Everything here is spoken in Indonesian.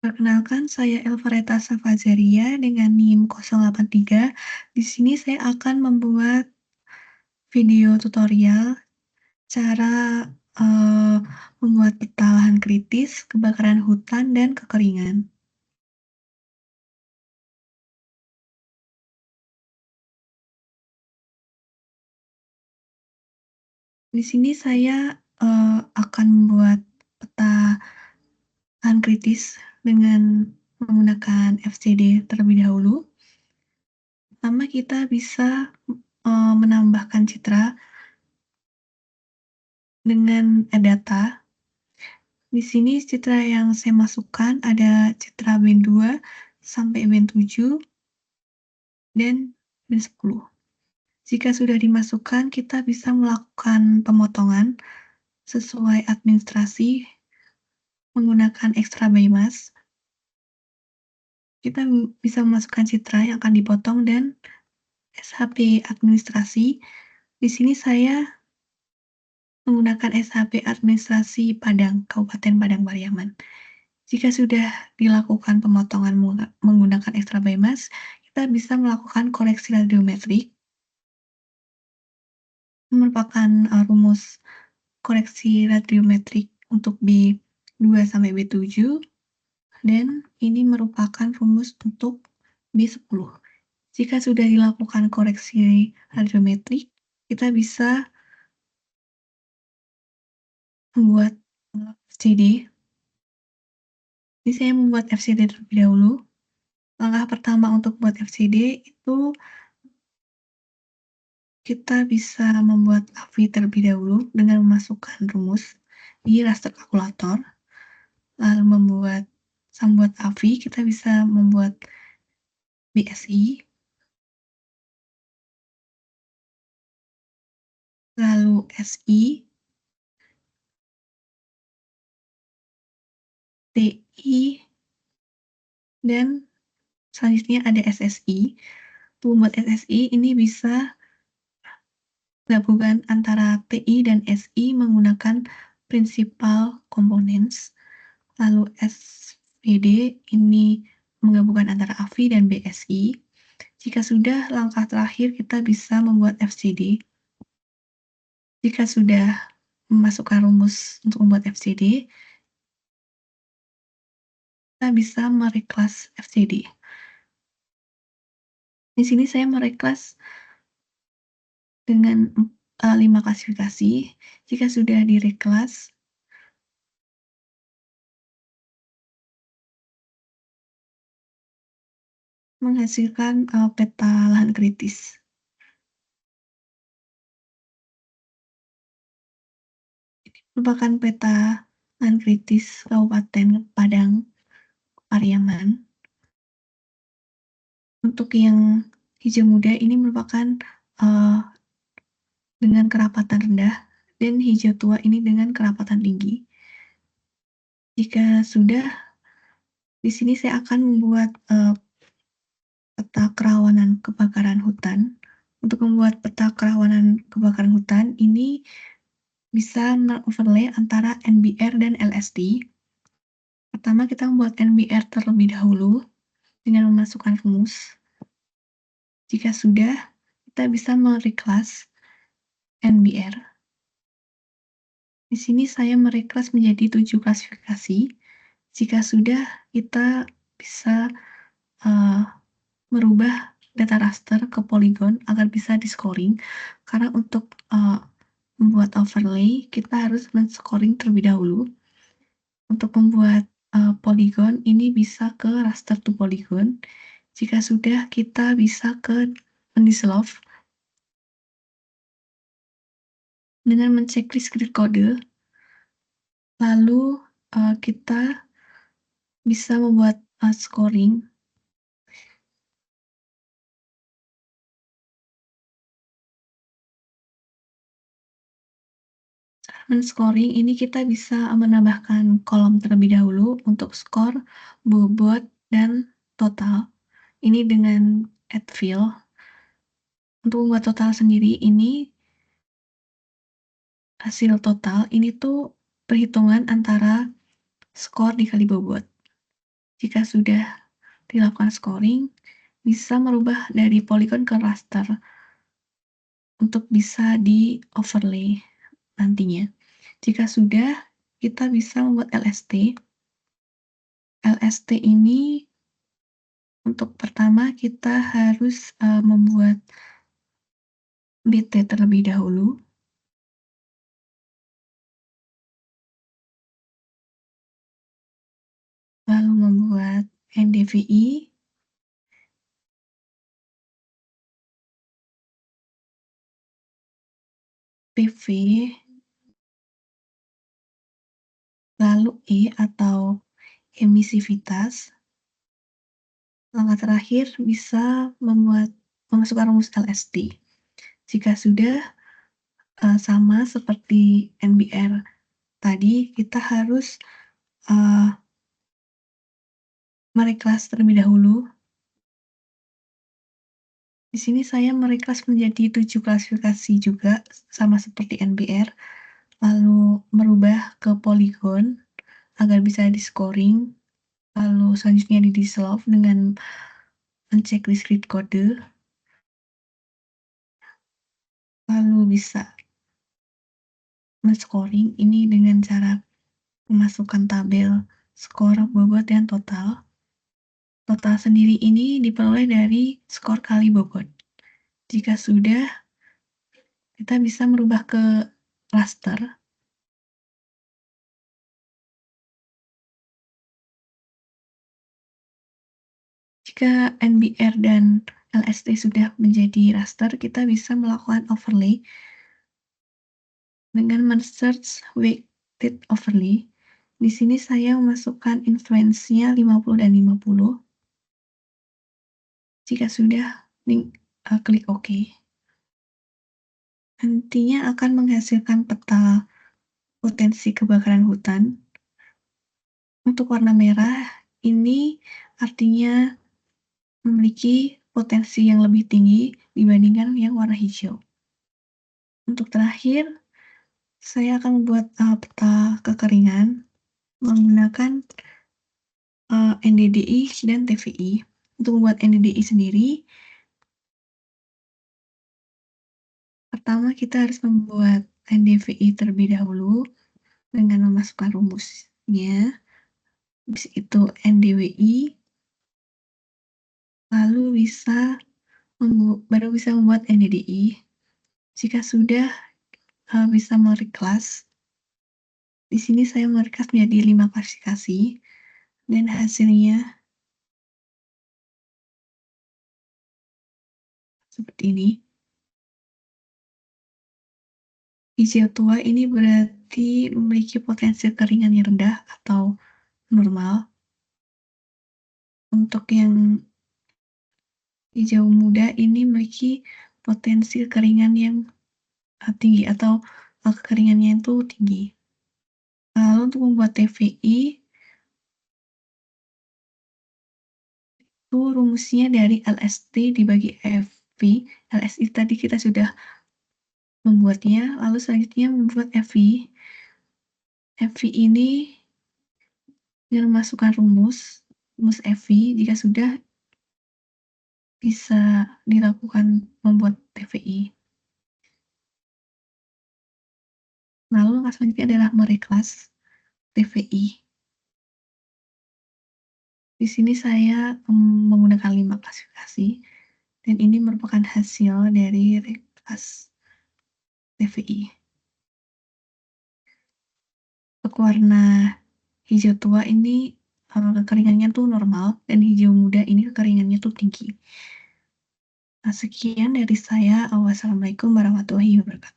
Perkenalkan, saya Elvareta Safazaria dengan NIM 083. Di sini saya akan membuat video tutorial cara eee, membuat peta lahan kritis, kebakaran hutan, dan kekeringan. Di sini saya akan membuat peta lahan kritis dengan menggunakan FCD terlebih dahulu. Pertama kita bisa menambahkan citra dengan data. Di sini citra yang saya masukkan ada citra band 2 sampai band 7 dan band 10. Jika sudah dimasukkan, kita bisa melakukan pemotongan sesuai administrasi menggunakan extra by mask. Kita bisa memasukkan citra yang akan dipotong dan SHP administrasi. Di sini saya menggunakan SHP administrasi Padang, Kabupaten Padang Pariaman. Jika sudah dilakukan pemotongan menggunakan extra by mask, kita bisa melakukan koreksi radiometrik. Merupakan rumus koreksi radiometrik untuk B2 sampai B7, dan ini merupakan rumus untuk B10. Jika sudah dilakukan koreksi radiometrik, kita bisa membuat FCD. Jadi saya membuat FCD terlebih dahulu. Langkah pertama untuk buat FCD itu kita bisa membuat AVI terlebih dahulu dengan memasukkan rumus di raster kalkulator, lalu membuat AVI, kita bisa membuat BSI, lalu SI, TI, dan selanjutnya ada SSI. Untuk membuat SSI ini bisa gabungan antara TI dan SI menggunakan principal components. Lalu SVD ini menggabungkan antara AVI dan BSI. Jika sudah, langkah terakhir kita bisa membuat FCD. Jika sudah memasukkan rumus untuk membuat FCD, kita bisa mereklas FCD. Di sini saya mereklas dengan 5 klasifikasi. Jika sudah direklas, menghasilkan peta lahan kritis. Merupakan peta lahan kritis Kabupaten Padang Pariaman. Untuk yang hijau muda ini merupakan dengan kerapatan rendah, dan hijau tua ini dengan kerapatan tinggi. Jika sudah, di sini saya akan membuat peta kerawanan kebakaran hutan. Untuk membuat peta kerawanan kebakaran hutan ini bisa men-overlay antara NBR dan LSD. Pertama kita membuat NBR terlebih dahulu dengan memasukkan rumus. Jika sudah, kita bisa mereklas NBR. Di sini saya mereklas menjadi 7 klasifikasi. Jika sudah, kita bisa merubah data raster ke poligon agar bisa di-scoring. Karena untuk membuat overlay, kita harus men-scoring terlebih dahulu. Untuk membuat poligon, ini bisa ke raster to polygon. Jika sudah, kita bisa ke undissolve dengan menceklis grid kode. Lalu kita bisa membuat scoring. Men-scoring ini kita bisa menambahkan kolom terlebih dahulu untuk skor, bobot, dan total. Ini dengan add field. Untuk membuat total sendiri ini hasil total ini tuh perhitungan antara skor dikali bobot. Jika sudah dilakukan scoring, bisa merubah dari polygon ke raster untuk bisa di-overlay nantinya. Jika sudah, kita bisa membuat LST. LST ini untuk pertama kita harus, membuat BT terlebih dahulu, lalu membuat NDVI, PV, lalu E atau emisivitas. Langkah terakhir bisa memasukkan rumus LST. Jika sudah, sama seperti NBR tadi, kita harus, eee, terlebih dahulu. Di sini saya menjadi 7 klasifikasi juga, sama seperti NBR, lalu merubah ke polygon agar bisa di-scoring, lalu selanjutnya di-dissolve dengan mencek discrete kode, lalu bisa men-scoring ini dengan cara memasukkan tabel skor, bobot, dan total. Total sendiri ini diperoleh dari skor kali bobot. Jika sudah, kita bisa merubah ke raster. Jika NBR dan LST sudah menjadi raster, kita bisa melakukan overlay dengan men-search weighted overlay. Di sini saya memasukkan influence-nya 50 dan 50. Jika sudah, klik OK. Nantinya akan menghasilkan peta potensi kebakaran hutan. Untuk warna merah, ini artinya memiliki potensi yang lebih tinggi dibandingkan yang warna hijau. Untuk terakhir, saya akan membuat peta kekeringan menggunakan NDDI dan TVI. Untuk membuat NDDI sendiri, pertama kita harus membuat NDVI terlebih dahulu dengan memasukkan rumusnya. Habis itu NDWI, lalu baru bisa membuat NDDI. Jika sudah, bisa mereclass. Di sini saya mereclass menjadi 5 klasifikasi dan hasilnya seperti ini. Hijau tua ini berarti memiliki potensi kekeringan yang rendah atau normal. Untuk yang hijau muda ini memiliki potensi kekeringan yang tinggi atau kekeringannya itu tinggi. Lalu untuk membuat TVI, itu rumusnya dari LST dibagi FV. LSI tadi kita sudah membuatnya, lalu selanjutnya membuat FV. FV ini dengan memasukkan rumus FV, jika sudah bisa dilakukan membuat TVI. Lalu langkah selanjutnya adalah mereclass TVI. Di sini saya menggunakan 5 klasifikasi dan ini merupakan hasil dari reclass TVI. Untuk warna hijau tua ini kekeringannya tuh normal dan hijau muda ini kekeringannya tuh tinggi. Nah, sekian dari saya. Wassalamualaikum warahmatullahi wabarakatuh.